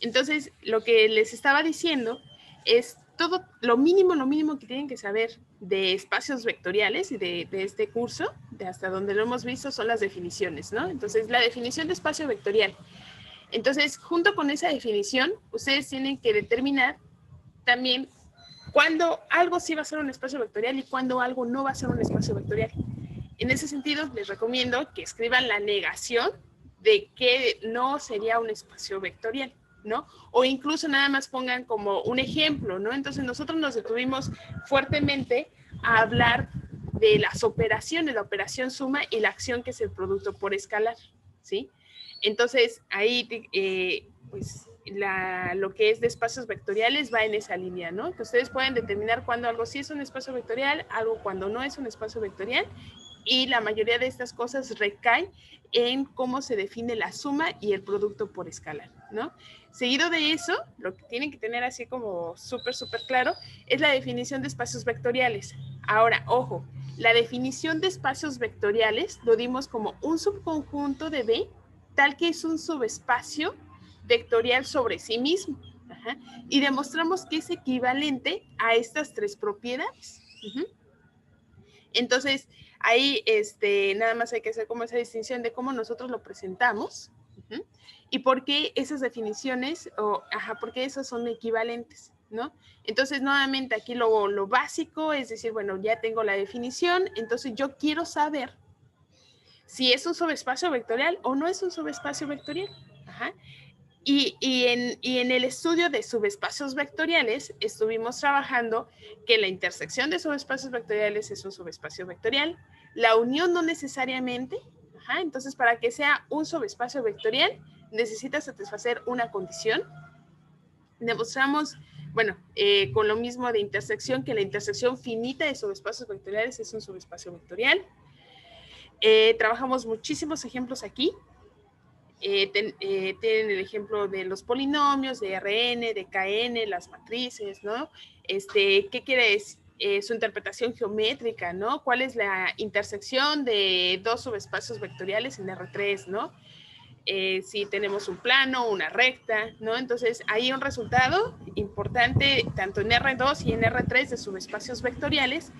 Entonces, lo que les estaba diciendo es todo lo mínimo que tienen que saber de espacios vectoriales y de este curso, de hasta donde lo hemos visto, son las definiciones, ¿no? Entonces, la definición de espacio vectorial. Entonces, junto con esa definición, ustedes tienen que determinar también cuándo algo sí va a ser un espacio vectorial y cuándo algo no va a ser un espacio vectorial. En ese sentido, les recomiendo que escriban la negación de que no sería un espacio vectorial, ¿no? O incluso nada más pongan como un ejemplo, ¿no? Entonces nosotros nos detuvimos fuertemente a hablar de las operaciones, la operación suma y la acción que es el producto por escalar, ¿sí? Entonces ahí, pues, lo que es de espacios vectoriales va en esa línea, ¿no? Que ustedes pueden determinar cuándo algo sí es un espacio vectorial, algo cuando no es un espacio vectorial, y la mayoría de estas cosas recae en cómo se define la suma y el producto por escalar, ¿no? Seguido de eso, lo que tienen que tener así como súper claro es la definición de espacios vectoriales. Ahora, ojo, la definición de espacios vectoriales lo dimos como un subconjunto de B, tal que es un subespacio vectorial sobre sí mismo. Ajá. Y demostramos que es equivalente a estas tres propiedades. Entonces, ahí nada más hay que hacer como esa distinción de cómo nosotros lo presentamos y por qué esas definiciones, por qué esos son equivalentes, ¿no? Entonces, nuevamente, aquí lo básico es decir, bueno, ya tengo la definición, entonces yo quiero saber si es un subespacio vectorial o no es un subespacio vectorial. Ajá. Y en el estudio de subespacios vectoriales estuvimos trabajando que la intersección de subespacios vectoriales es un subespacio vectorial, la unión no necesariamente, entonces para que sea un subespacio vectorial necesita satisfacer una condición. Demostramos, bueno, con lo mismo de intersección, que la intersección finita de subespacios vectoriales es un subespacio vectorial. Trabajamos muchísimos ejemplos aquí. Tienen el ejemplo de los polinomios, de Rn, de Kn, las matrices, ¿no? ¿Qué quiere decir? Su interpretación geométrica, ¿no? ¿Cuál es la intersección de dos subespacios vectoriales en R3, ¿no? Si tenemos un plano, una recta, ¿no? Entonces, hay un resultado importante tanto en R2 y en R3 de subespacios vectoriales,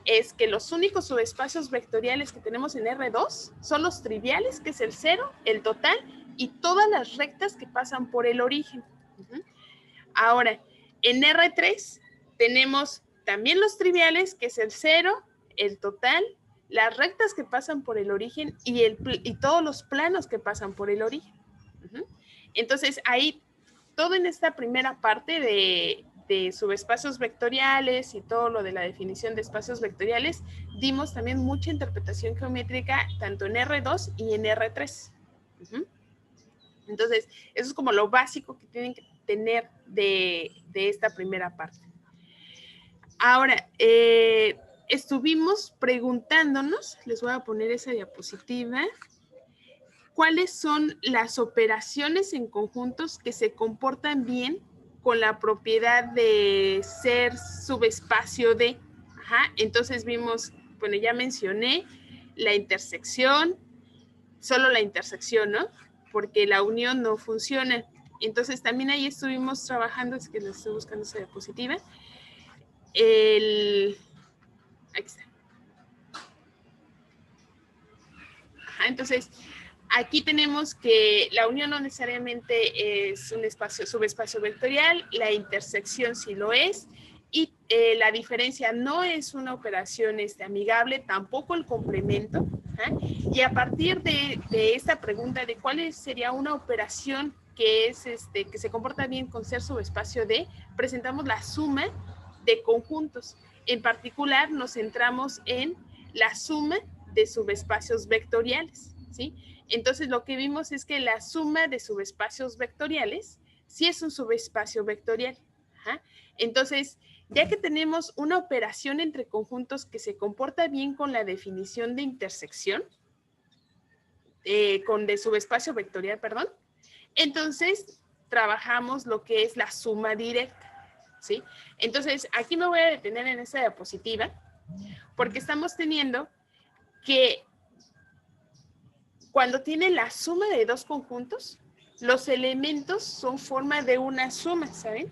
es que los únicos subespacios vectoriales que tenemos en R2 son los triviales, que es el 0, el total y todas las rectas que pasan por el origen. Ahora, en R3 tenemos también los triviales, que es el 0, el total, las rectas que pasan por el origen y todos los planos que pasan por el origen. Entonces, ahí, todo en esta primera parte de subespacios vectoriales y todo lo de la definición de espacios vectoriales, dimos también mucha interpretación geométrica tanto en R2 y en R3. Entonces, eso es como lo básico que tienen que tener de esta primera parte. Ahora, estuvimos preguntándonos, les voy a poner esa diapositiva, ¿cuáles son las operaciones en conjuntos que se comportan bien con la propiedad de ser subespacio de? Entonces vimos, bueno, ya mencioné la intersección, solo la intersección, ¿no? Porque la unión no funciona. Entonces también ahí estuvimos trabajando, es que les estoy buscando esa diapositiva, aquí está. Entonces, aquí tenemos que la unión no necesariamente es un subespacio vectorial, la intersección sí lo es, y la diferencia no es una operación amigable, tampoco el complemento. Y a partir de esta pregunta de cuál sería una operación que se comporta bien con ser subespacio de, presentamos la suma de conjuntos. En particular, nos centramos en la suma de subespacios vectoriales, ¿sí? Entonces, lo que vimos es que la suma de subespacios vectoriales sí es un subespacio vectorial. Entonces, ya que tenemos una operación entre conjuntos que se comporta bien con la definición de intersección, de subespacio vectorial, perdón, entonces trabajamos lo que es la suma directa, ¿sí? Entonces, aquí me voy a detener en esta diapositiva, porque estamos teniendo que cuando tiene la suma de dos conjuntos, los elementos son forma de una suma, ¿saben?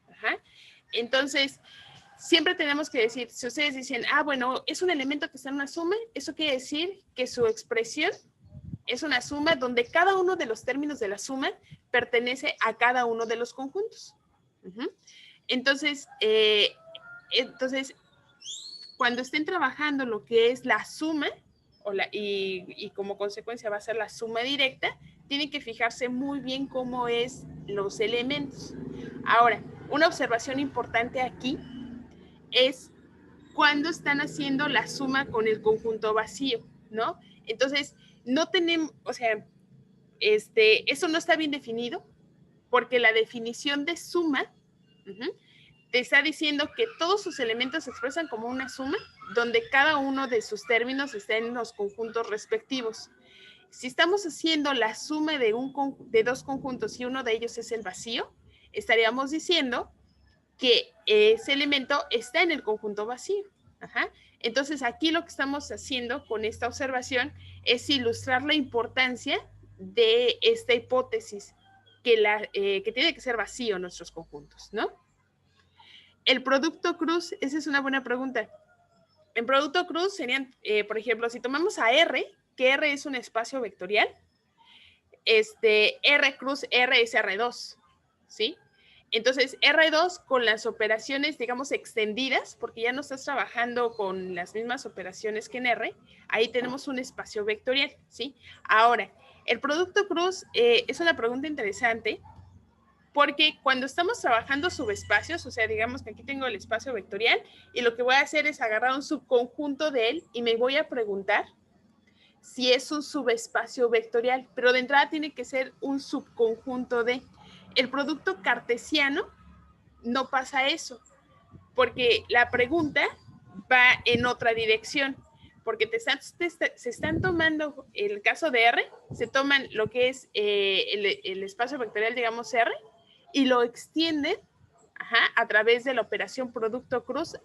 Ajá. Entonces, siempre tenemos que decir, si ustedes dicen, ah, bueno, es un elemento que está en una suma, eso quiere decir que su expresión es una suma donde cada uno de los términos de la suma pertenece a cada uno de los conjuntos. Entonces, cuando estén trabajando lo que es la suma, y como consecuencia va a ser la suma directa, tienen que fijarse muy bien cómo es los elementos. Ahora, una observación importante aquí es cuando están haciendo la suma con el conjunto vacío, ¿no? Entonces, no tenemos, o sea, eso no está bien definido, porque la definición de suma te está diciendo que todos sus elementos se expresan como una suma, donde cada uno de sus términos está en los conjuntos respectivos. Si estamos haciendo la suma de dos conjuntos y uno de ellos es el vacío, estaríamos diciendo que ese elemento está en el conjunto vacío. Ajá. Entonces, aquí lo que estamos haciendo con esta observación es ilustrar la importancia de esta hipótesis, que tiene que ser vacío nuestros conjuntos, ¿no? El producto cruz, esa es una buena pregunta. En producto cruz serían, por ejemplo, si tomamos a R, que R es un espacio vectorial, R cruz R es R2, ¿sí? Entonces, R2 con las operaciones, digamos, extendidas, porque ya no estás trabajando con las mismas operaciones que en R, ahí tenemos un espacio vectorial, ¿sí? Ahora, el producto cruz es una pregunta interesante, porque cuando estamos trabajando subespacios, o sea, digamos que aquí tengo el espacio vectorial, y lo que voy a hacer es agarrar un subconjunto de él, y me voy a preguntar si es un subespacio vectorial, pero de entrada tiene que ser un subconjunto de... El producto cartesiano no pasa eso, porque la pregunta va en otra dirección, porque se están tomando, en el caso de R, se toman lo que es el espacio vectorial, digamos R, y lo extienden a través de la operación producto cruz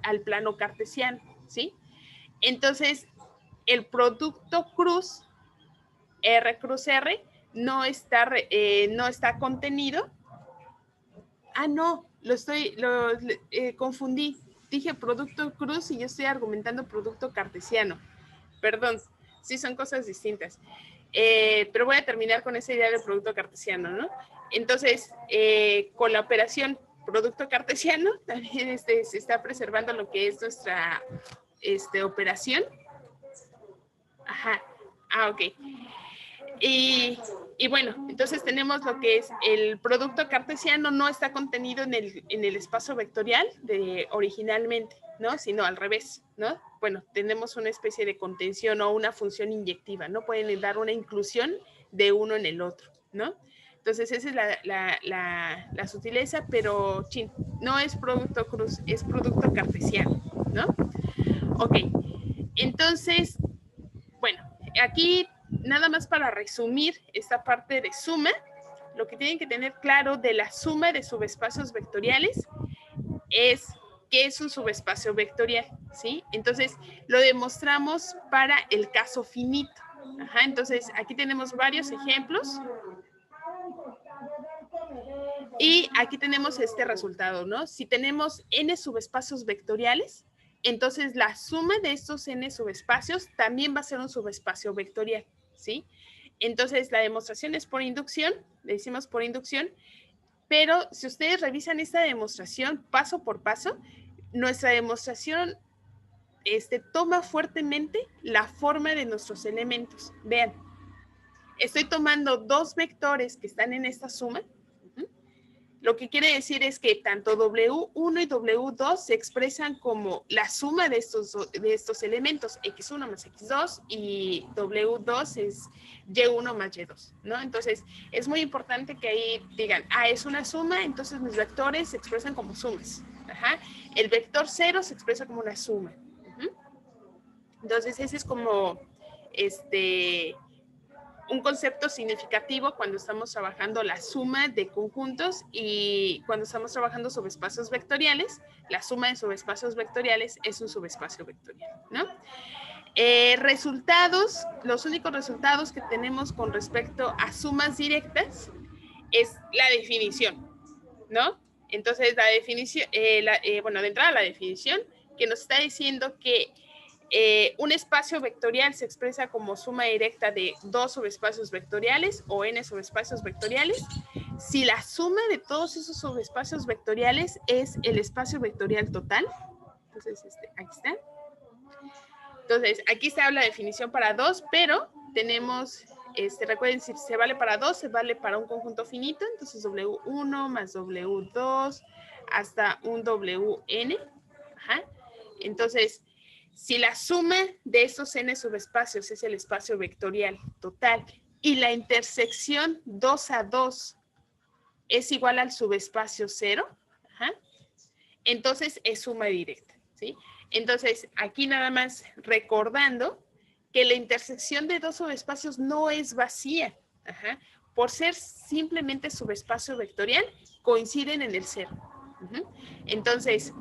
al plano cartesiano, ¿sí? Entonces, el producto cruz, R cruz R, no está contenido. Ah, no, confundí. Dije producto cruz y yo estoy argumentando producto cartesiano. Perdón, sí son cosas distintas. Pero voy a terminar con esa idea del producto cartesiano, ¿no? Entonces, con la operación producto cartesiano, también se está preservando lo que es nuestra operación. Ajá. Ah, ok. Y bueno, entonces tenemos lo que es el producto cartesiano, no está contenido en el espacio vectorial originalmente, ¿no? Sino al revés, ¿no? Bueno, tenemos una especie de contención o una función inyectiva, ¿no? Pueden dar una inclusión de uno en el otro, ¿no? Entonces esa es la sutileza, pero no es producto cruz, es producto cartesiano, ¿no? Ok, entonces, bueno, aquí nada más para resumir esta parte de suma, lo que tienen que tener claro de la suma de subespacios vectoriales es qué es un subespacio vectorial, ¿sí? Entonces, lo demostramos para el caso finito. Ajá, entonces, aquí tenemos varios ejemplos. Y aquí tenemos este resultado, ¿no? Si tenemos n subespacios vectoriales, entonces la suma de estos n subespacios también va a ser un subespacio vectorial, ¿sí? Entonces la demostración es por inducción, le decimos por inducción, pero si ustedes revisan esta demostración paso por paso, nuestra demostración toma fuertemente la forma de nuestros elementos. Vean, estoy tomando dos vectores que están en esta suma. Lo que quiere decir es que tanto W1 y W2 se expresan como la suma de estos elementos, X1 más X2, y W2 es Y1 más Y2, ¿no? Entonces, es muy importante que ahí digan, es una suma, entonces mis vectores se expresan como sumas. Ajá. El vector 0 se expresa como una suma. Entonces, ese es como, un concepto significativo cuando estamos trabajando la suma de conjuntos, y cuando estamos trabajando subespacios vectoriales, la suma de subespacios vectoriales es un subespacio vectorial, ¿no? Resultados, los únicos resultados que tenemos con respecto a sumas directas es la definición, ¿no? Entonces, la definición, bueno, de entrada la definición, que nos está diciendo que un espacio vectorial se expresa como suma directa de dos subespacios vectoriales o n subespacios vectoriales si la suma de todos esos subespacios vectoriales es el espacio vectorial total. Entonces, aquí está. Entonces, aquí está la definición para dos, pero tenemos, recuerden, si se vale para dos, se vale para un conjunto finito, entonces W1 más W2 hasta un WN. Ajá. Entonces, si la suma de estos n subespacios es el espacio vectorial total y la intersección 2 a 2 es igual al subespacio 0, ajá, entonces es suma directa, ¿sí? Entonces, aquí nada más recordando que la intersección de dos subespacios no es vacía, ajá, por ser simplemente subespacio vectorial, coinciden en el 0. Entonces,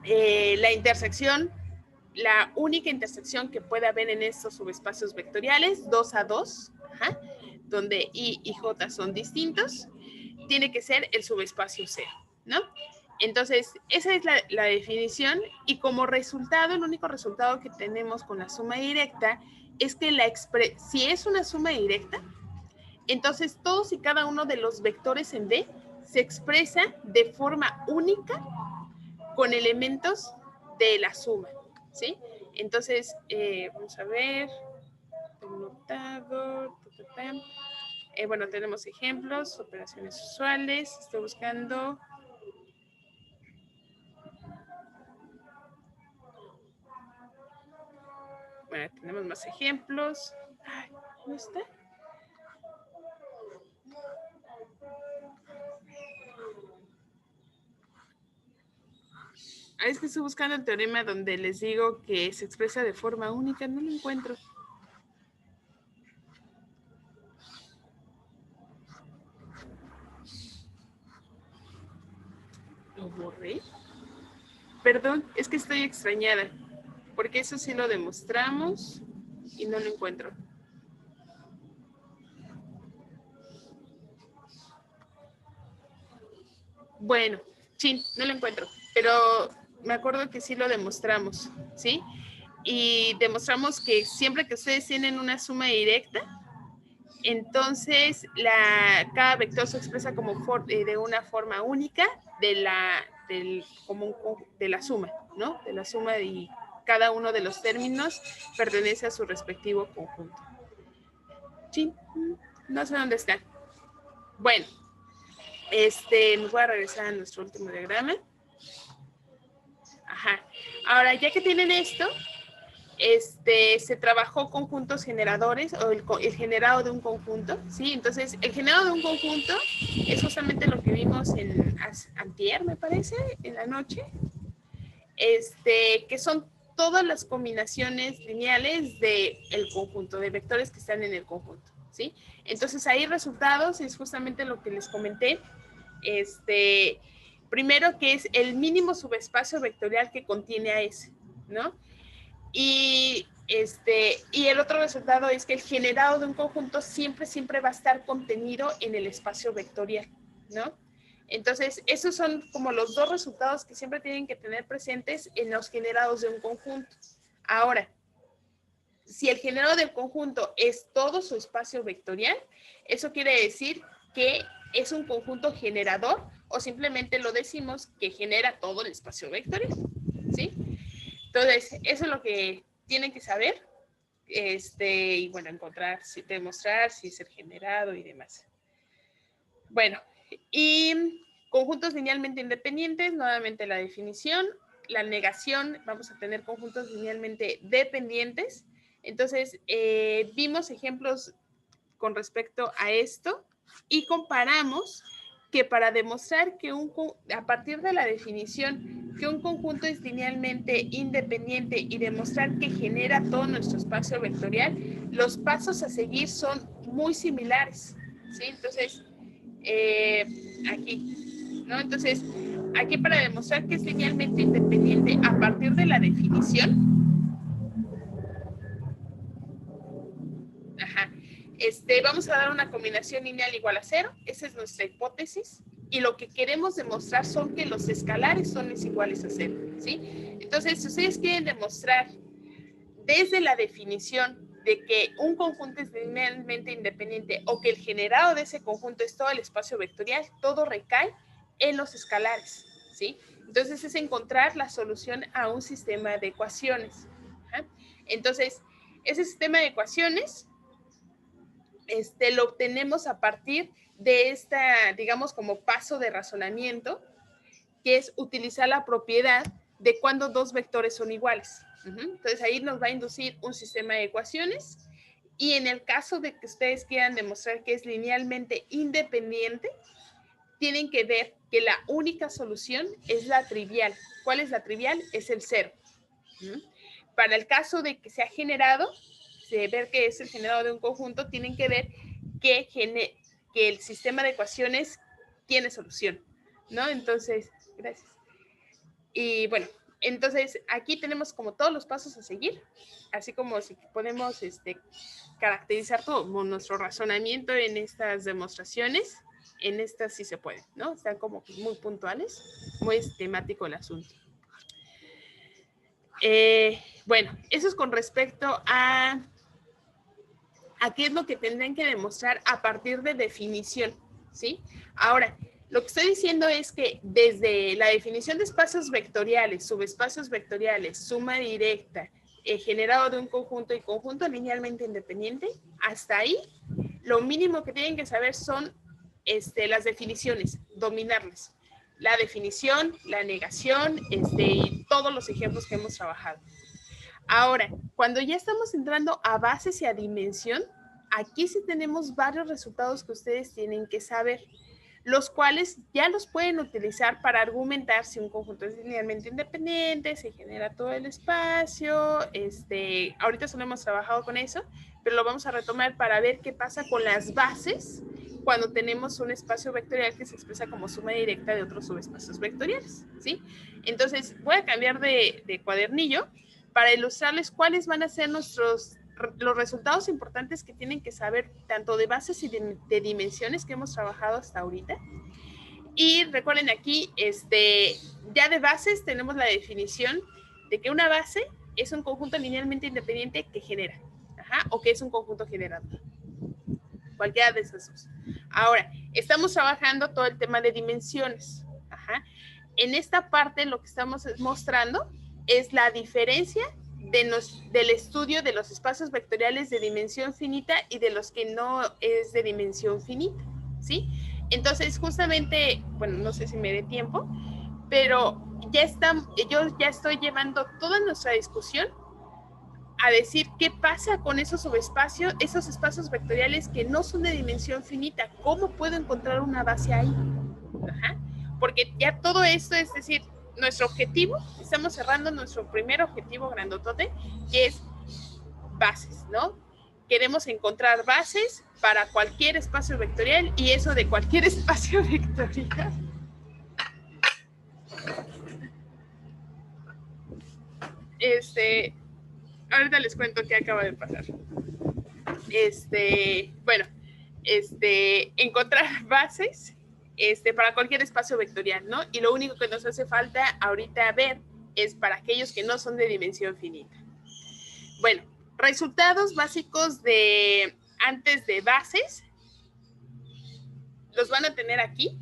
la intersección, la única intersección que puede haber en estos subespacios vectoriales, 2 a 2, ajá, donde I y J son distintos, tiene que ser el subespacio 0, ¿no? Entonces, esa es la definición, y como resultado, el único resultado que tenemos con la suma directa es que si es una suma directa, entonces todos y cada uno de los vectores en D se expresa de forma única con elementos de la suma, ¿sí? Entonces, vamos a ver, notado, bueno, tenemos ejemplos, operaciones usuales, estoy buscando. Bueno, tenemos más ejemplos. Ay, ¿dónde está? Es que estoy buscando el teorema donde les digo que se expresa de forma única, no lo encuentro. ¿Lo borré? Perdón, es que estoy extrañada, porque eso sí lo demostramos y no lo encuentro. Bueno, sí, no lo encuentro, pero me acuerdo que sí lo demostramos, ¿sí? Y demostramos que siempre que ustedes tienen una suma directa, entonces cada vector se expresa como de una forma única de la suma, ¿no? De la suma, y cada uno de los términos pertenece a su respectivo conjunto. Sí, no sé dónde está. Bueno, nos voy a regresar a nuestro último diagrama. Ajá. Ahora, ya que tienen esto, se trabajó conjuntos generadores o el generado de un conjunto, ¿sí? Entonces, el generado de un conjunto es justamente lo que vimos en antier, me parece, en la noche, que son todas las combinaciones lineales del conjunto, de vectores que están en el conjunto, ¿sí? Entonces, ahí resultados es justamente lo que les comenté, primero que es el mínimo subespacio vectorial que contiene a ese, ¿no? Y el otro resultado es que el generado de un conjunto siempre va a estar contenido en el espacio vectorial, ¿no? Entonces, esos son como los dos resultados que siempre tienen que tener presentes en los generados de un conjunto. Ahora, si el generado del conjunto es todo su espacio vectorial, eso quiere decir que es un conjunto generador, o simplemente lo decimos que genera todo el espacio vectorial, ¿sí? Entonces, eso es lo que tienen que saber, y bueno, demostrar si es el generado y demás. Bueno, y conjuntos linealmente independientes, nuevamente la definición, la negación, vamos a tener conjuntos linealmente dependientes. Entonces, vimos ejemplos con respecto a esto y comparamos que para demostrar que a partir de la definición que un conjunto es linealmente independiente y demostrar que genera todo nuestro espacio vectorial, los pasos a seguir son muy similares, ¿sí? Entonces, aquí, ¿no? Entonces, aquí para demostrar que es linealmente independiente a partir de la definición, vamos a dar una combinación lineal igual a 0. Esa es nuestra hipótesis. Y lo que queremos demostrar son que los escalares son iguales a 0, ¿sí? Entonces, si ustedes quieren demostrar desde la definición de que un conjunto es linealmente independiente o que el generado de ese conjunto es todo el espacio vectorial, todo recae en los escalares, ¿sí? Entonces es encontrar la solución a un sistema de ecuaciones. ¿Ja? Entonces, ese sistema de ecuaciones lo obtenemos a partir de esta, digamos, como paso de razonamiento, que es utilizar la propiedad de cuando dos vectores son iguales. Entonces ahí nos va a inducir un sistema de ecuaciones y en el caso de que ustedes quieran demostrar que es linealmente independiente, tienen que ver que la única solución es la trivial. ¿Cuál es la trivial? Es el 0. Para el caso de que se ha generado, de ver que es el generado de un conjunto, tienen que ver que el sistema de ecuaciones tiene solución, ¿no? Entonces, gracias. Y bueno, entonces aquí tenemos como todos los pasos a seguir, así como si podemos caracterizar todo nuestro razonamiento en estas demostraciones. En estas sí se puede, ¿no? Están como muy puntuales, muy temático el asunto. Bueno, eso es con respecto a qué es lo que tendrán que demostrar a partir de definición, ¿sí? Ahora, lo que estoy diciendo es que desde la definición de espacios vectoriales, subespacios vectoriales, suma directa, generado de un conjunto y conjunto linealmente independiente, hasta ahí, lo mínimo que tienen que saber son las definiciones, dominarlas. La definición, la negación, y todos los ejemplos que hemos trabajado. Ahora, cuando ya estamos entrando a bases y a dimensión, aquí sí tenemos varios resultados que ustedes tienen que saber, los cuales ya los pueden utilizar para argumentar si un conjunto es linealmente independiente, se genera todo el espacio, ahorita solo hemos trabajado con eso, pero lo vamos a retomar para ver qué pasa con las bases cuando tenemos un espacio vectorial que se expresa como suma directa de otros subespacios vectoriales, ¿sí? Entonces, voy a cambiar de cuadernillo para ilustrarles cuáles van a ser los resultados importantes que tienen que saber tanto de bases y de dimensiones que hemos trabajado hasta ahorita. Y recuerden aquí, ya de bases tenemos la definición de que una base es un conjunto linealmente independiente que genera, o que es un conjunto generador. Cualquiera de esos dos. Ahora, estamos trabajando todo el tema de dimensiones. En esta parte lo que estamos mostrando es la diferencia del estudio de los espacios vectoriales de dimensión finita y de los que no es de dimensión finita, ¿sí? Entonces, justamente, bueno, no sé si me dé tiempo, pero yo ya estoy llevando toda nuestra discusión a decir qué pasa con esos subespacios, esos espacios vectoriales que no son de dimensión finita. ¿Cómo puedo encontrar una base ahí? Porque ya todo esto, es decir, nuestro objetivo, estamos cerrando nuestro primer objetivo grandotote, que es bases, ¿no? Queremos encontrar bases para cualquier espacio vectorial y eso de cualquier espacio vectorial. Ahorita les cuento qué acaba de pasar. Bueno, encontrar bases para cualquier espacio vectorial, ¿no? Y lo único que nos hace falta ahorita ver es para aquellos que no son de dimensión finita. Bueno, resultados básicos de antes de bases los van a tener aquí.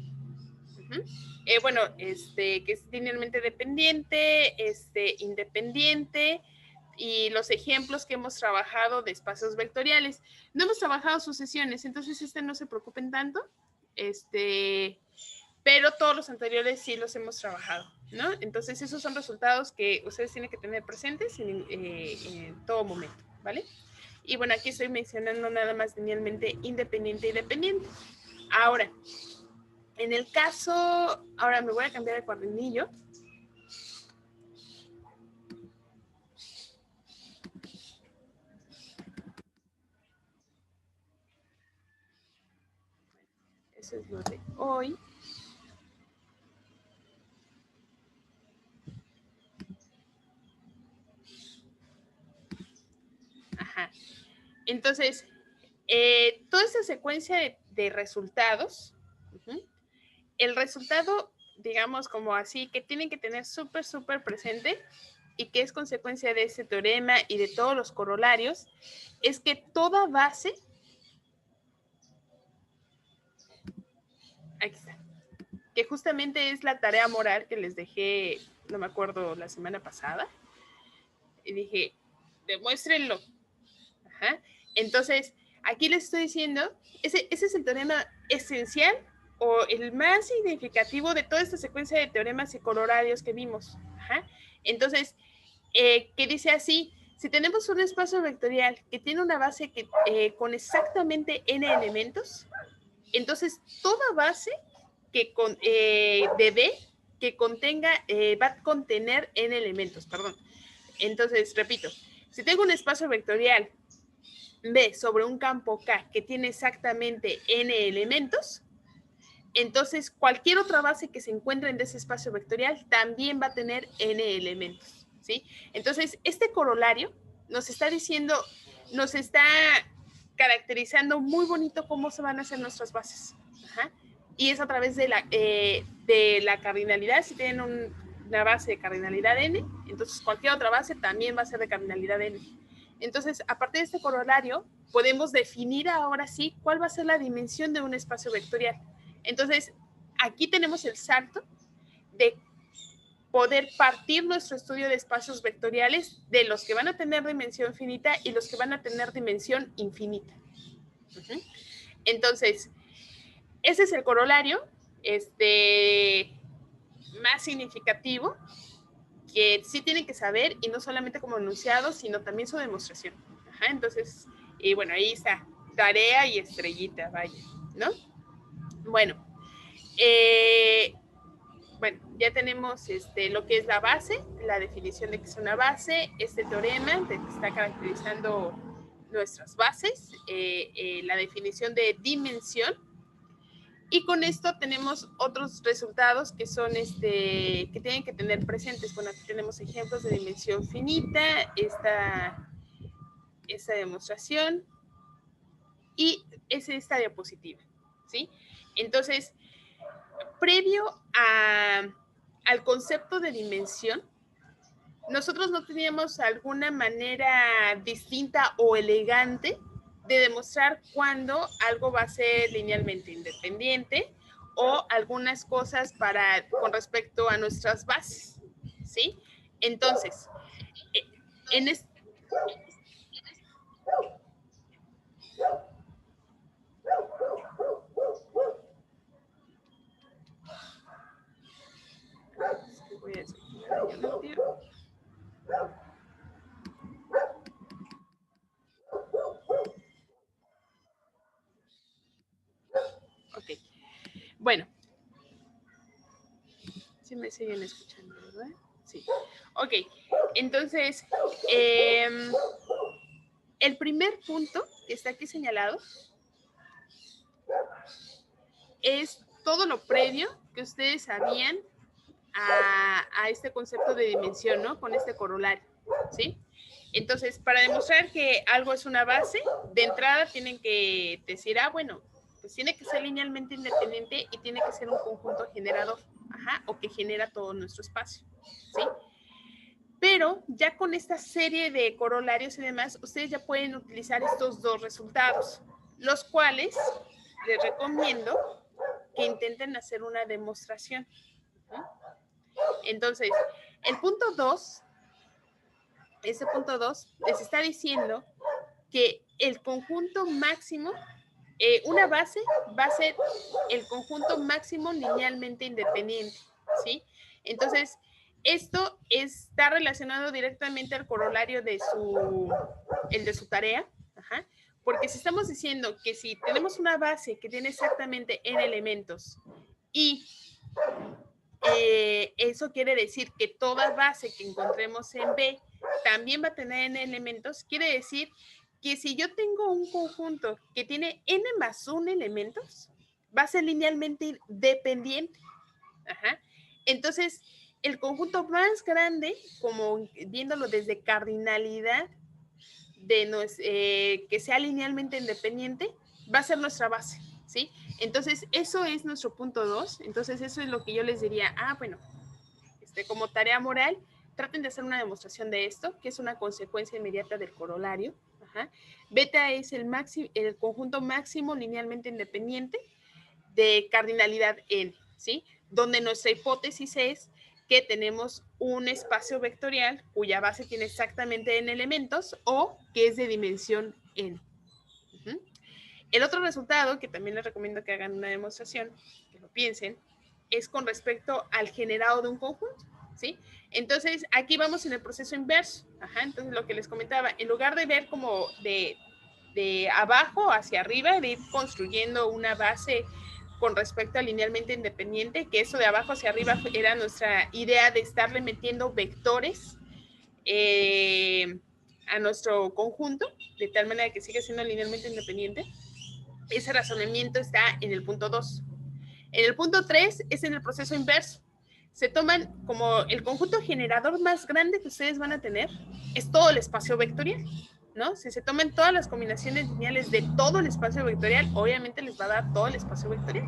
Bueno, que es linealmente dependiente, independiente, y los ejemplos que hemos trabajado de espacios vectoriales. No hemos trabajado sucesiones, entonces no se preocupen tanto, pero todos los anteriores sí los hemos trabajado, ¿no? Entonces esos son resultados que ustedes tienen que tener presentes en todo momento, ¿vale? Y bueno, aquí estoy mencionando nada más linealmente independiente y dependiente. Ahora, en el caso, ahora me voy a cambiar de cuadernillo. Eso es lo de hoy. Entonces, toda esta secuencia de resultados, el resultado, digamos como así, que tienen que tener súper presente y que es consecuencia de ese teorema y de todos los corolarios, es que toda base, aquí está, que justamente es la tarea moral que les dejé, no me acuerdo, la semana pasada, y dije, demuéstrenlo. Ajá. Entonces, aquí les estoy diciendo, ese es el teorema esencial o el más significativo de toda esta secuencia de teoremas y corolarios que vimos. Ajá. Entonces, que dice así, si tenemos un espacio vectorial que tiene una base que, con exactamente n elementos, entonces toda base que de B que contenga, va a contener n elementos, perdón. Entonces, repito, si tengo un espacio vectorial B sobre un campo K que tiene exactamente n elementos, entonces cualquier otra base que se encuentre en ese espacio vectorial también va a tener n elementos, ¿sí? Entonces, este corolario nos está diciendo, nos está caracterizando muy bonito cómo se van a hacer nuestras bases. Ajá. Y es a través de la cardinalidad. Si tienen una base de cardinalidad n, entonces cualquier otra base también va a ser de cardinalidad n. Entonces, a partir de este corolario, podemos definir ahora sí cuál va a ser la dimensión de un espacio vectorial. Entonces, aquí tenemos el salto de poder partir nuestro estudio de espacios vectoriales de los que van a tener dimensión finita y los que van a tener dimensión infinita. Entonces, ese es el corolario más significativo que sí tienen que saber, y no solamente como enunciado, sino también su demostración. Ajá, entonces, y bueno, ahí está, tarea y estrellita, vaya, ¿no? Bueno, bueno, ya tenemos lo que es la base, la definición de que es una base, este teorema que está caracterizando nuestras bases, la definición de dimensión, y con esto tenemos otros resultados que son que tienen que tener presentes. Bueno, aquí tenemos ejemplos de dimensión finita, esta demostración y esta diapositiva, ¿sí? Entonces, previo al concepto de dimensión, nosotros no teníamos alguna manera distinta o elegante de demostrar cuándo algo va a ser linealmente independiente o algunas cosas con respecto a nuestras bases, ¿sí? Entonces, en este... Voy a decir, ok, bueno, sí me siguen escuchando, ¿verdad? Sí, ok, entonces, el primer punto que está aquí señalado es todo lo previo que ustedes sabían a este concepto de dimensión, ¿no? Con este corolario, ¿sí? Entonces, para demostrar que algo es una base, de entrada tienen que decir, bueno, pues tiene que ser linealmente independiente y tiene que ser un conjunto generador, ajá, o que genera todo nuestro espacio, ¿sí? Pero ya con esta serie de corolarios y demás, ustedes ya pueden utilizar estos dos resultados, los cuales les recomiendo que intenten hacer una demostración. Entonces, el punto 2, ese punto 2 les está diciendo que el conjunto máximo, una base va a ser el conjunto máximo linealmente independiente, ¿sí? Entonces, esto está relacionado directamente al corolario de su tarea, ajá, porque si estamos diciendo que si tenemos una base que tiene exactamente n elementos y eso quiere decir que toda base que encontremos en B también va a tener n elementos, quiere decir que si yo tengo un conjunto que tiene n más 1 elementos, va a ser linealmente dependiente. Ajá. Entonces, el conjunto más grande, como viéndolo desde cardinalidad que sea linealmente independiente, va a ser nuestra base, ¿sí? Entonces, eso es nuestro punto 2. Entonces, eso es lo que yo les diría, bueno, como tarea moral, traten de hacer una demostración de esto, que es una consecuencia inmediata del corolario. Ajá. Beta es el conjunto máximo linealmente independiente de cardinalidad n, ¿sí? Donde nuestra hipótesis es que tenemos un espacio vectorial cuya base tiene exactamente n elementos o que es de dimensión n. Uh-huh. El otro resultado, que también les recomiendo que hagan una demostración, que lo piensen, es con respecto al generado de un conjunto, ¿sí? Entonces, aquí vamos en el proceso inverso. Ajá, entonces, lo que les comentaba, en lugar de ver como de abajo hacia arriba, de ir construyendo una base con respecto a linealmente independiente, que eso de abajo hacia arriba era nuestra idea de estarle metiendo vectores a nuestro conjunto, de tal manera que siga siendo linealmente independiente. Ese razonamiento está en el punto 2. En el punto 3 es en el proceso inverso. Se toman como el conjunto generador más grande que ustedes van a tener, es todo el espacio vectorial, ¿no? Si se toman todas las combinaciones lineales de todo el espacio vectorial, obviamente les va a dar todo el espacio vectorial.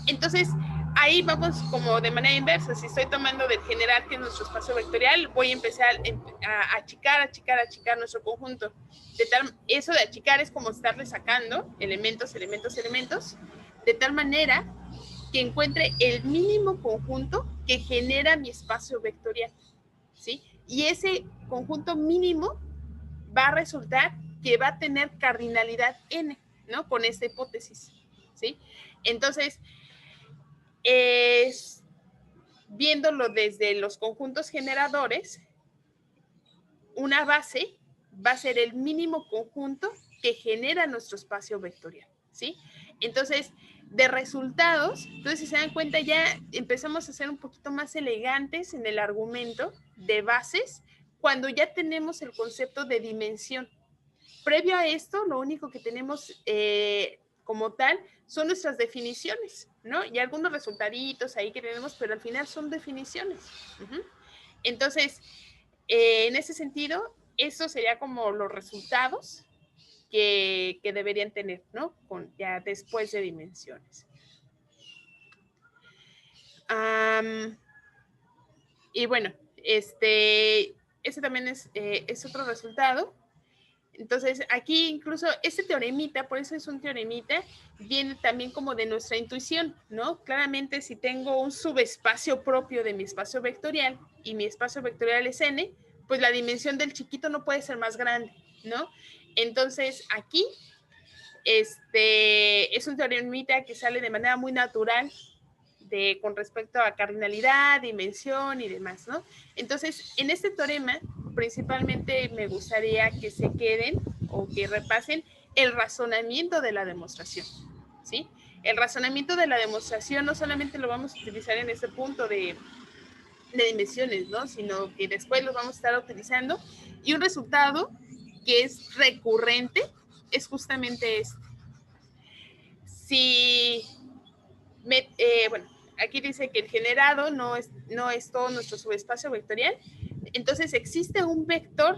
Entonces, ahí vamos como de manera inversa. Si estoy tomando del general, que es nuestro espacio vectorial, voy a empezar a achicar nuestro conjunto. Eso de achicar es como estarle sacando elementos, de tal manera que encuentre el mínimo conjunto que genera mi espacio vectorial, ¿sí? Y ese conjunto mínimo va a resultar que va a tener cardinalidad n, ¿no? Con esta hipótesis, ¿sí? Entonces, viéndolo desde los conjuntos generadores, una base va a ser el mínimo conjunto que genera nuestro espacio vectorial, ¿sí? Entonces, de resultados, entonces si se dan cuenta ya empezamos a ser un poquito más elegantes en el argumento de bases cuando ya tenemos el concepto de dimensión. Previo a esto, lo único que tenemos como tal son nuestras definiciones, ¿no? Y algunos resultaditos ahí que tenemos, pero al final son definiciones. Uh-huh. Entonces, en ese sentido, eso sería como los resultados que deberían tener, ¿no? Ya después de dimensiones. Y bueno, ese también es otro resultado. Entonces, aquí incluso este teoremita, por eso es un teoremita, viene también como de nuestra intuición, ¿no? Claramente, si tengo un subespacio propio de mi espacio vectorial y mi espacio vectorial es n, pues la dimensión del chiquito no puede ser más grande, ¿no? Entonces, aquí es un teoremita que sale de manera muy natural con respecto a cardinalidad, dimensión y demás, ¿no? Entonces, en este teorema, principalmente me gustaría que se queden o que repasen el razonamiento de la demostración, ¿sí? El razonamiento de la demostración no solamente lo vamos a utilizar en este punto de dimensiones, ¿no? Sino que después lo vamos a estar utilizando. Y un resultado que es recurrente es justamente este. Bueno, aquí dice que el generado no es todo nuestro subespacio vectorial. Entonces existe un vector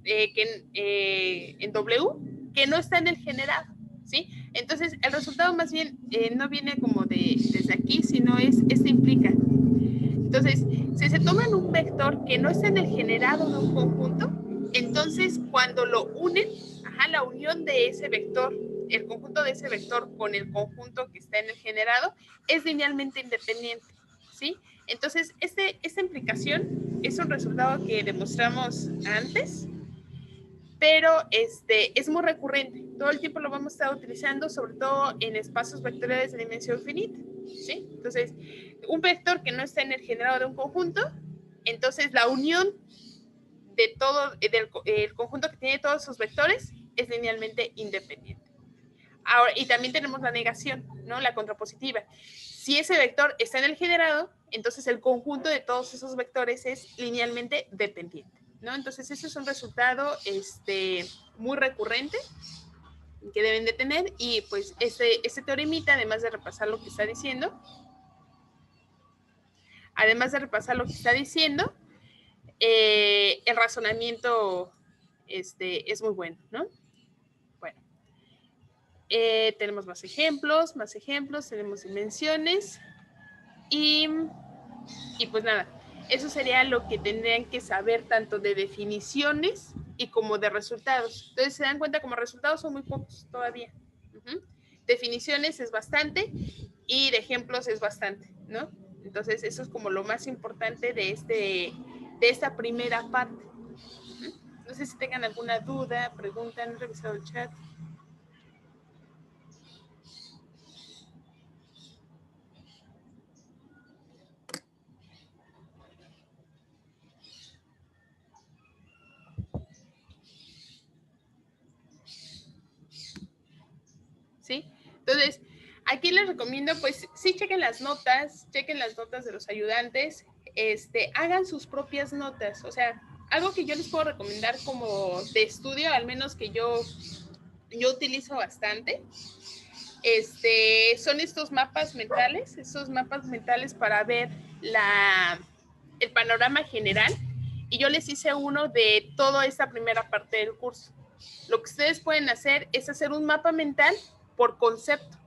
en W que no está en el generado, ¿sí? Entonces el resultado más bien no viene como desde aquí, sino implica. Entonces, si se toman un vector que no está en el generado de un conjunto, entonces cuando lo unen, la unión de ese vector, el conjunto de ese vector con el conjunto que está en el generado, es linealmente independiente, ¿sí? Entonces, esta implicación es un resultado que demostramos antes, pero es muy recurrente. Todo el tiempo lo vamos a estar utilizando, sobre todo en espacios vectoriales de dimensión finita, ¿sí? Entonces, un vector que no está en el generado de un conjunto, entonces la unión de todo, el conjunto que tiene todos sus vectores es linealmente independiente. Ahora, y también tenemos la negación, ¿no? La contrapositiva. Si ese vector está en el generado, entonces el conjunto de todos esos vectores es linealmente dependiente, ¿no? Entonces, ese es un resultado muy recurrente que deben de tener. Y pues este teoremita, además de repasar lo que está diciendo, el razonamiento es muy bueno, ¿no? Bueno, tenemos más ejemplos, tenemos dimensiones y pues nada, eso sería lo que tendrían que saber tanto de definiciones y como de resultados. Entonces se dan cuenta como resultados son muy pocos todavía. Definiciones es bastante y de ejemplos es bastante, ¿no? Entonces eso es como lo más importante de esta primera parte. No sé si tengan alguna duda, pregunta, han revisado el chat. ¿Sí? Entonces, aquí les recomiendo, pues, sí, chequen las notas de los ayudantes, hagan sus propias notas, o sea, algo que yo les puedo recomendar como de estudio, al menos que yo utilizo bastante, son estos mapas mentales para ver el panorama general, y yo les hice uno de toda esta primera parte del curso. Lo que ustedes pueden hacer es hacer un mapa mental por concepto.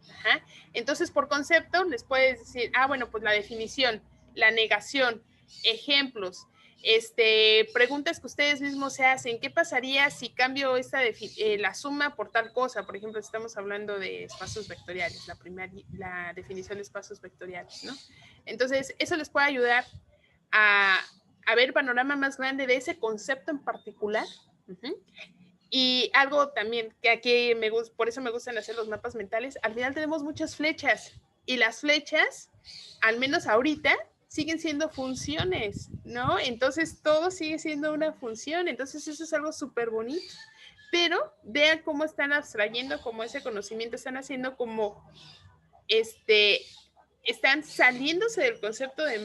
Ajá. Entonces, por concepto, les puedes decir, bueno, pues la definición, la negación, ejemplos, preguntas que ustedes mismos se hacen. ¿Qué pasaría si cambio la suma por tal cosa? Por ejemplo, estamos hablando de espacios vectoriales, la definición de espacios vectoriales, ¿no? Entonces, eso les puede ayudar a ver el panorama más grande de ese concepto en particular. Y algo también que aquí por eso me gustan hacer los mapas mentales, al final tenemos muchas flechas y las flechas, al menos ahorita, siguen siendo funciones, ¿no? Entonces todo sigue siendo una función, entonces eso es algo súper bonito. Pero vean cómo están abstrayendo como ese conocimiento, están haciendo como están saliéndose del concepto del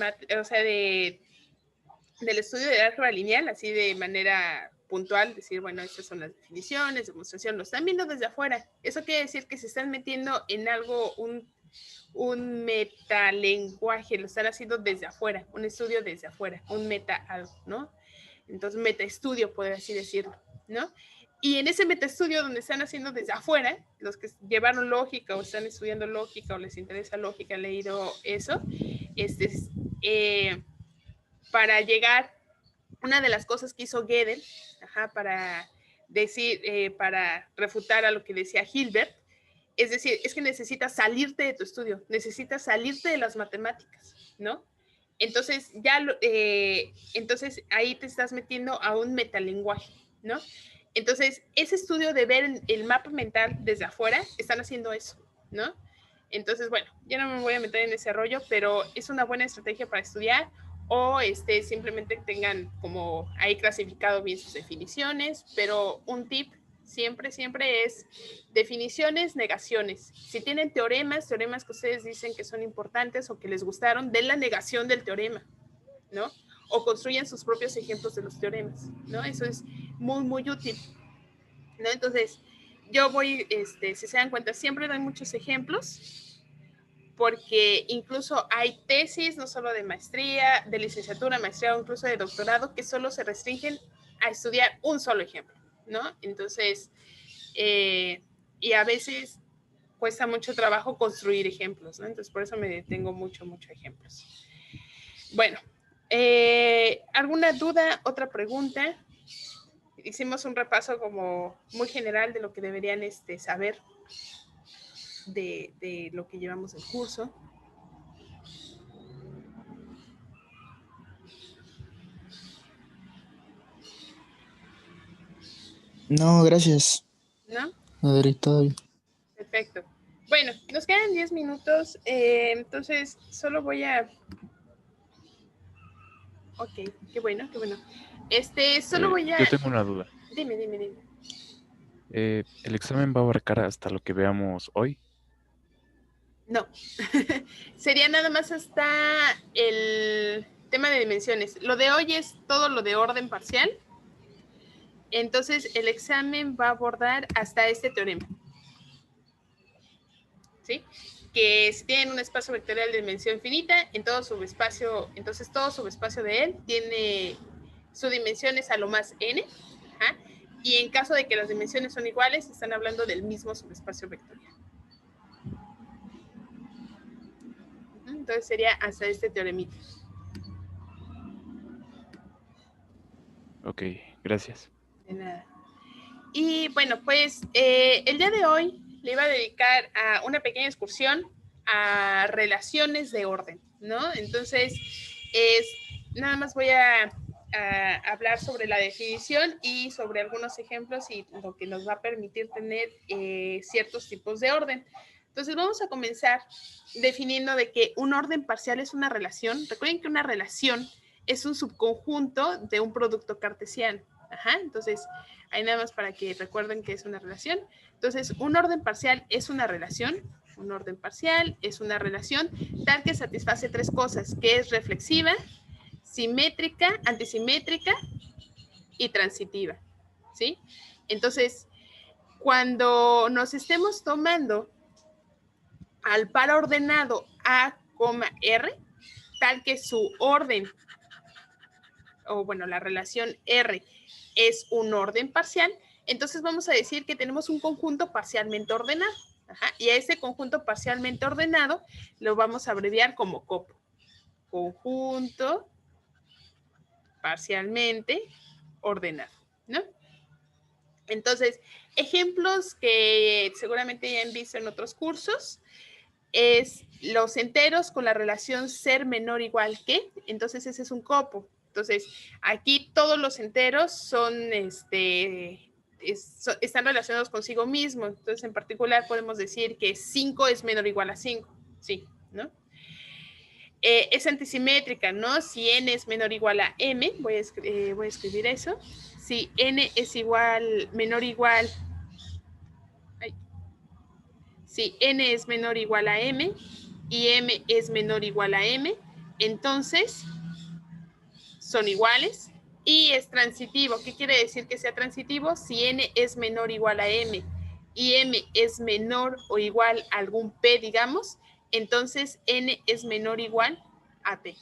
estudio de álgebra lineal, así de manera puntual, decir, bueno, estas son las definiciones, demostración, lo están viendo desde afuera. Eso quiere decir que se están metiendo en algo, un metalenguaje, lo están haciendo desde afuera, un estudio desde afuera, un meta algo, ¿no? Entonces, metaestudio, podría así decirlo, ¿no? Y en ese metaestudio donde están haciendo desde afuera, los que llevaron lógica o están estudiando lógica o les interesa lógica, han leído eso, para llegar, una de las cosas que hizo Gödel, para decir, para refutar a lo que decía Hilbert, es decir, es que necesitas salirte de tu estudio, necesitas salirte de las matemáticas, ¿no? Entonces, entonces ahí te estás metiendo a un metalenguaje, ¿no? Entonces, ese estudio de ver el mapa mental desde afuera, están haciendo eso, ¿no? Entonces, bueno, ya no me voy a meter en ese rollo, pero es una buena estrategia para estudiar, o simplemente tengan como ahí clasificado bien sus definiciones, pero un tip siempre es definiciones, negaciones. Si tienen teoremas que ustedes dicen que son importantes o que les gustaron, den la negación del teorema, ¿no? O construyan sus propios ejemplos de los teoremas, ¿no? Eso es muy, muy útil, ¿no? Entonces, yo voy, si se dan cuenta, siempre doy muchos ejemplos, porque incluso hay tesis, no solo de maestría, de licenciatura, maestría o incluso de doctorado, que solo se restringen a estudiar un solo ejemplo, ¿no? Entonces, y a veces cuesta mucho trabajo construir ejemplos, ¿no? Entonces, por eso me detengo mucho ejemplos. Bueno, ¿alguna duda, otra pregunta? Hicimos un repaso como muy general de lo que deberían saber de lo que llevamos el curso. No, gracias. ¿No? Adri, todo bien. Perfecto. Bueno, nos quedan 10 minutos, entonces solo voy a... Ok, qué bueno, qué bueno. Solo voy a... Yo tengo una duda. Dime. ¿El examen va a abarcar hasta lo que veamos hoy? No. Sería nada más hasta el tema de dimensiones. Lo de hoy es todo lo de orden parcial. Entonces, el examen va a abordar hasta este teorema. ¿Sí? Que si tienen un espacio vectorial de dimensión finita, en todo subespacio, entonces todo subespacio de él tiene su dimensión es a lo más n, Ajá. Y en caso de que las dimensiones son iguales, están hablando del mismo subespacio vectorial. Entonces sería hasta este teoremita. Ok, gracias. De nada. Y bueno, pues el día de hoy le iba a dedicar a una pequeña excursión a relaciones de orden, ¿no? Entonces, nada más voy a hablar sobre la definición y sobre algunos ejemplos y lo que nos va a permitir tener ciertos tipos de orden. Entonces, vamos a comenzar definiendo de que un orden parcial es una relación. Recuerden que una relación es un subconjunto de un producto cartesiano. Ajá, entonces, ahí nada más para que recuerden que es una relación. Entonces, un orden parcial es una relación. Un orden parcial es una relación tal que satisface tres cosas, que es reflexiva, simétrica, antisimétrica y transitiva, ¿sí? Entonces, cuando nos estemos tomando al par ordenado A, R, tal que su orden, o bueno, la relación R es un orden parcial, entonces vamos a decir que tenemos un conjunto parcialmente ordenado. Ajá, y a ese conjunto parcialmente ordenado lo vamos a abreviar como copo. Conjunto parcialmente ordenado, ¿no? Entonces, ejemplos que seguramente ya han visto en otros cursos es los enteros con la relación ser menor o igual que, entonces ese es un copo. Entonces, aquí todos los enteros son, están relacionados consigo mismo. Entonces, en particular, podemos decir que 5 es menor o igual a 5. Sí, ¿no? Es antisimétrica, ¿no? Si n es menor o igual a m, voy a escribir eso. Si n es menor o igual, si n es menor o igual a m y m es menor o igual a m, entonces son iguales. Y es transitivo. ¿Qué quiere decir que sea transitivo? Si n es menor o igual a m y m es menor o igual a algún p, digamos, entonces n es menor o igual a p.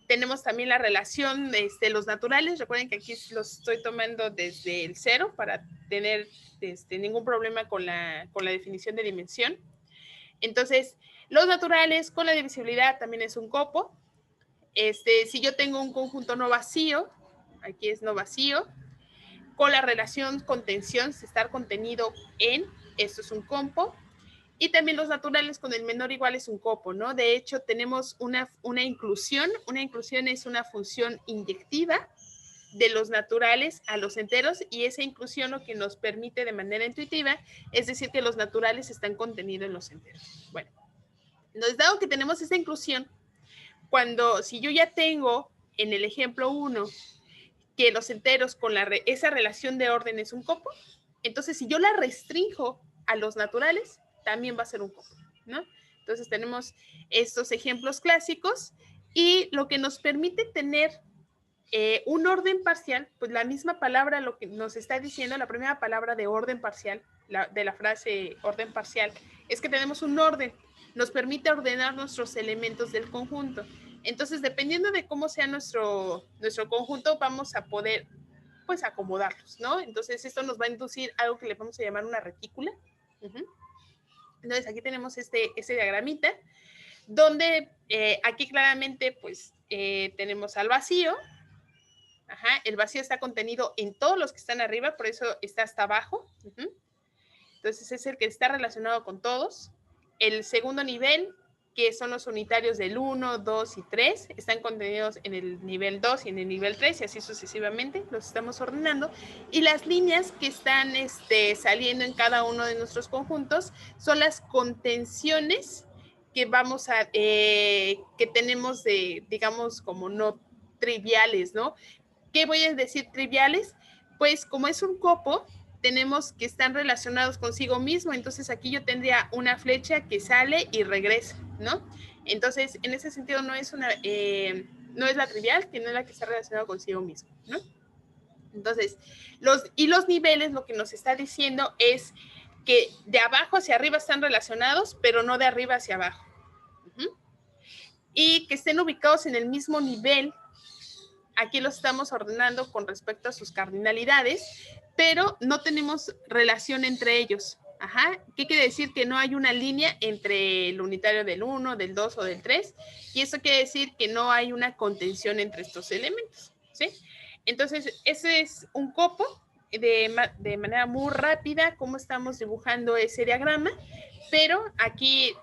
Tenemos también la relación de los naturales. Recuerden que aquí los estoy tomando desde el 0 para tener ningún problema con la definición de dimensión. Entonces, los naturales con la divisibilidad también es un copo. Si yo tengo un conjunto no vacío, aquí es no vacío, con la relación contención, estar contenido en, esto es un compo. Y también los naturales con el menor igual es un copo, ¿no? De hecho, tenemos una inclusión. Una inclusión es una función inyectiva de los naturales a los enteros, y esa inclusión lo que nos permite de manera intuitiva es decir que los naturales están contenidos en los enteros. Bueno, entonces, dado que tenemos esa inclusión, si yo ya tengo en el ejemplo 1 que los enteros con esa relación de orden es un copo, entonces si yo la restringo a los naturales, también va a ser un copo, ¿no? Entonces tenemos estos ejemplos clásicos y lo que nos permite tener un orden parcial, pues la misma palabra lo que nos está diciendo, la primera palabra de orden parcial, de la frase orden parcial, es que tenemos un orden, nos permite ordenar nuestros elementos del conjunto. Entonces, dependiendo de cómo sea nuestro conjunto, vamos a poder, pues, acomodarlos, ¿no? Entonces, esto nos va a inducir algo que le vamos a llamar una retícula. Entonces, aquí tenemos este diagramita, donde aquí claramente, pues, tenemos al vacío. Ajá, el vacío está contenido en todos los que están arriba, por eso está hasta abajo. Entonces es el que está relacionado con todos. El segundo nivel, que son los unitarios del 1, 2 y 3, están contenidos en el nivel 2 y en el nivel 3, y así sucesivamente los estamos ordenando. Y las líneas que están saliendo en cada uno de nuestros conjuntos son las contenciones que vamos a, que tenemos digamos, como no triviales, ¿no? ¿Qué voy a decir triviales? Pues como es un copo, tenemos que están relacionados consigo mismo, entonces aquí yo tendría una flecha que sale y regresa, ¿no? Entonces, en ese sentido no es no es la trivial, que no es la que está relacionada consigo mismo, ¿no? Entonces, los niveles lo que nos está diciendo es que de abajo hacia arriba están relacionados, pero no de arriba hacia abajo. Y que estén ubicados en el mismo nivel aquí los estamos ordenando con respecto a sus cardinalidades, pero no tenemos relación entre ellos. Ajá. ¿Qué quiere decir? Que no hay una línea entre el unitario del 1, del 2 o del 3, y eso quiere decir que no hay una contención entre estos elementos, ¿sí? Entonces, ese es un copo de manera muy rápida, cómo estamos dibujando ese diagrama, pero aquí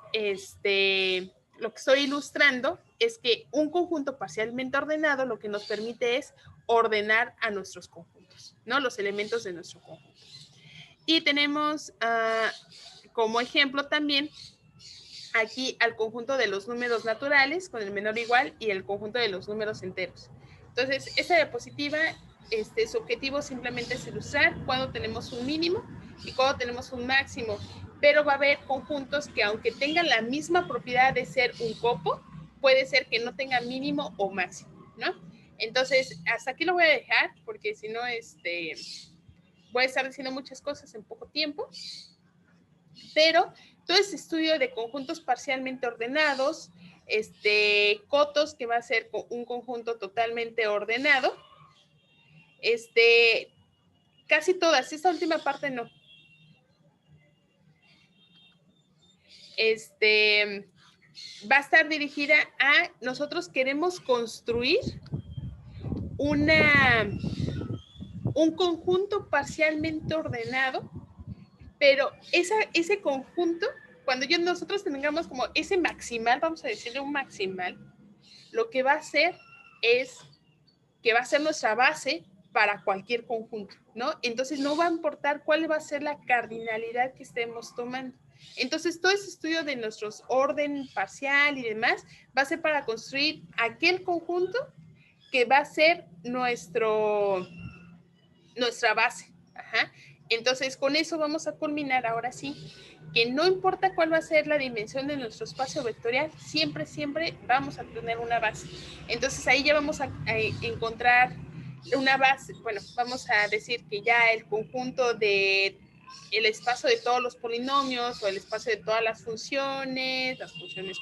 lo que estoy ilustrando es que un conjunto parcialmente ordenado lo que nos permite es ordenar a nuestros conjuntos, ¿no? Los elementos de nuestro conjunto. Y tenemos como ejemplo también aquí al conjunto de los números naturales con el menor o igual y el conjunto de los números enteros. Entonces, esta diapositiva, su objetivo simplemente es ilustrar cuando tenemos un mínimo y cuando tenemos un máximo, pero va a haber conjuntos que aunque tengan la misma propiedad de ser un copo, puede ser que no tenga mínimo o máximo, ¿no? Entonces, hasta aquí lo voy a dejar porque si no, voy a estar diciendo muchas cosas en poco tiempo, pero todo este estudio de conjuntos parcialmente ordenados, cotos, que va a ser un conjunto totalmente ordenado, casi todas, esta última parte no. Va a estar dirigida a nosotros queremos construir un conjunto parcialmente ordenado, pero ese conjunto, cuando nosotros tengamos como ese maximal, vamos a decirle un maximal, lo que va a hacer es que va a ser nuestra base para cualquier conjunto, ¿no? Entonces no va a importar cuál va a ser la cardinalidad que estemos tomando. Entonces todo ese estudio de nuestros orden parcial y demás va a ser para construir aquel conjunto que va a ser nuestra base. Ajá. Entonces, con eso vamos a culminar ahora sí, que no importa cuál va a ser la dimensión de nuestro espacio vectorial, siempre, siempre vamos a tener una base. Entonces, ahí ya vamos a encontrar una base. Bueno, vamos a decir que ya el conjunto de el espacio de todos los polinomios o el espacio de todas las funciones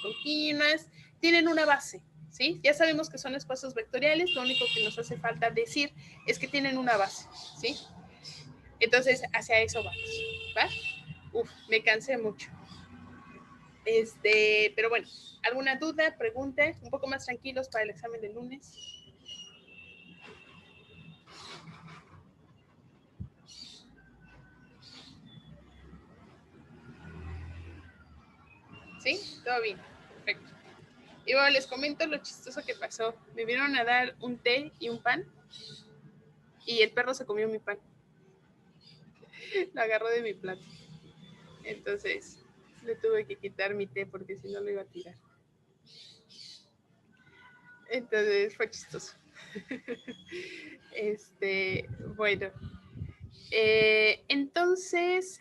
continuas, tienen una base, ¿sí? Ya sabemos que son espacios vectoriales, lo único que nos hace falta decir es que tienen una base, ¿sí? Entonces, hacia eso vamos, ¿va? Uf, me cansé mucho. Pero bueno, ¿alguna duda, pregunta? Un poco más tranquilos para el examen del lunes. ¿Sí? Todo bien, perfecto. Y bueno, les comento lo chistoso que pasó. Me vieron a dar un té y un pan y el perro se comió mi pan. Lo agarró de mi plato. Entonces, le tuve que quitar mi té porque si no lo iba a tirar. Entonces, fue chistoso. Bueno. Entonces,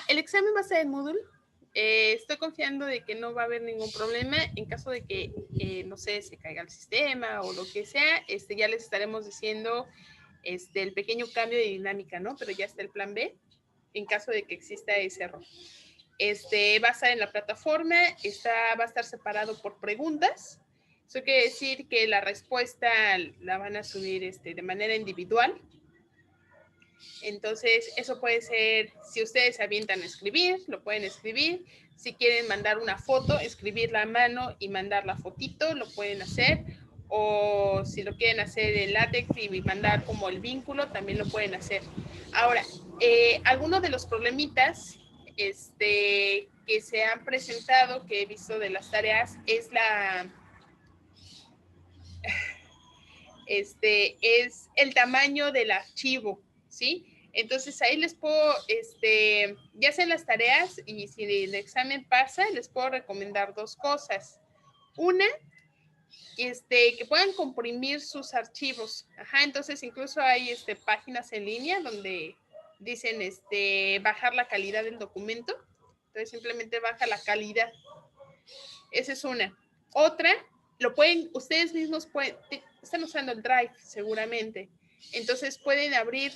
el examen va a ser en Moodle. Estoy confiando de que no va a haber ningún problema. En caso de que, no sé, se caiga el sistema o lo que sea, ya les estaremos diciendo el pequeño cambio de dinámica, ¿no? Pero ya está el plan B en caso de que exista ese error. Va a estar en la plataforma, va a estar separado por preguntas. Eso quiere decir que la respuesta la van a subir de manera individual. Entonces, eso puede ser, si ustedes se avientan a escribir, lo pueden escribir. Si quieren mandar una foto, escribirla a mano y mandar la fotito, lo pueden hacer. O si lo quieren hacer en látex y mandar como el vínculo, también lo pueden hacer. Ahora, algunos de los problemitas que se han presentado, que he visto de las tareas, es es el tamaño del archivo, ¿sí? Entonces ahí les puedo, ya sea en las tareas y si el examen pasa, les puedo recomendar dos cosas. Una, que puedan comprimir sus archivos. Ajá, entonces incluso hay páginas en línea donde dicen bajar la calidad del documento. Entonces simplemente baja la calidad. Esa es una. Otra, ustedes mismos están usando el Drive seguramente. Entonces pueden abrir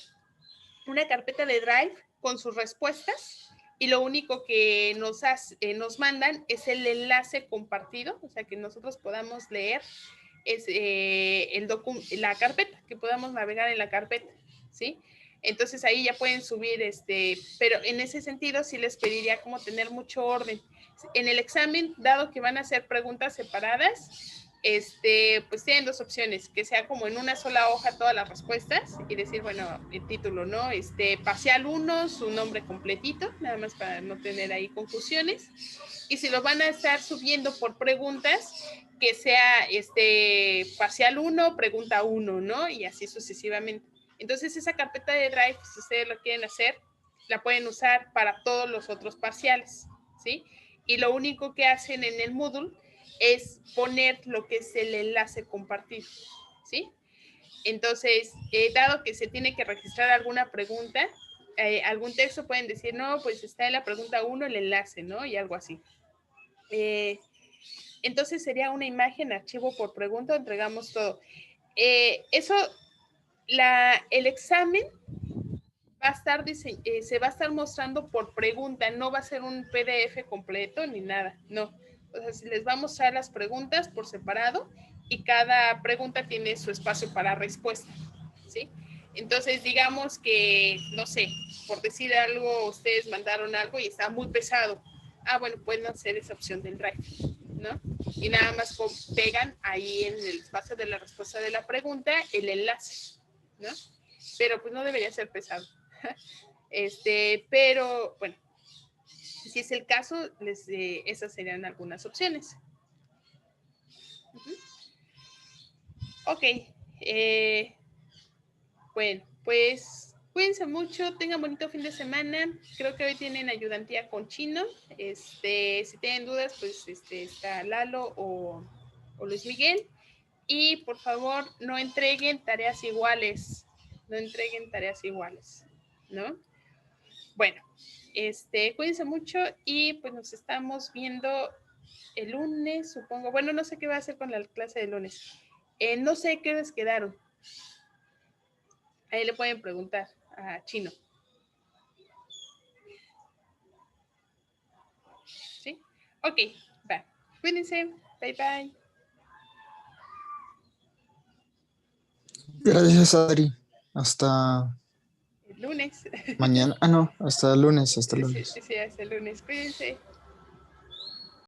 una carpeta de Drive con sus respuestas y lo único que nos mandan es el enlace compartido, o sea, que nosotros podamos leer es la carpeta, que podamos navegar en la carpeta, ¿sí? Entonces ahí ya pueden subir, pero en ese sentido sí les pediría como tener mucho orden. En el examen, dado que van a hacer preguntas separadas, pues tienen dos opciones, que sea como en una sola hoja todas las respuestas y decir, bueno, el título, ¿no? Parcial 1, su nombre completito, nada más para no tener ahí confusiones. Y si lo van a estar subiendo por preguntas, que sea parcial 1, pregunta 1, ¿no? Y así sucesivamente. Entonces esa carpeta de Drive, si ustedes lo quieren hacer, la pueden usar para todos los otros parciales, ¿sí? Y lo único que hacen en el Moodle es poner lo que es el enlace compartido, ¿sí? Entonces, dado que se tiene que registrar alguna pregunta, algún texto, pueden decir, no, pues está en la pregunta 1 el enlace, ¿no? Y algo así. Entonces sería una imagen, archivo por pregunta, entregamos todo. Eso, el examen va a estar se va a estar mostrando por pregunta, no va a ser un PDF completo ni nada, no. O sea, les va a mostrar las preguntas por separado y cada pregunta tiene su espacio para respuesta, ¿sí? Entonces, digamos que, no sé, por decir algo, ustedes mandaron algo y está muy pesado. Ah, bueno, pueden hacer esa opción del Drive, ¿no? Y nada más pegan ahí en el espacio de la respuesta de la pregunta el enlace, ¿no? Pero pues no debería ser pesado. Pero bueno, si es el caso, esas serían algunas opciones. Ok, bueno, pues cuídense mucho, tengan bonito fin de semana. Creo que hoy tienen ayudantía con Chino. Si tienen dudas, pues está Lalo o Luis Miguel. Y por favor, no entreguen tareas iguales. No entreguen tareas iguales, ¿no? Bueno, cuídense mucho y pues nos estamos viendo el lunes, supongo. Bueno, no sé qué va a hacer con la clase de lunes. No sé qué les quedaron. Ahí le pueden preguntar a Chino. ¿Sí? Ok, va. Cuídense. Bye, bye. Gracias, Adri. Hasta El lunes. mañana. Ah, no, hasta el lunes, hasta el Sí, lunes. sí, hasta el lunes. Cuídense.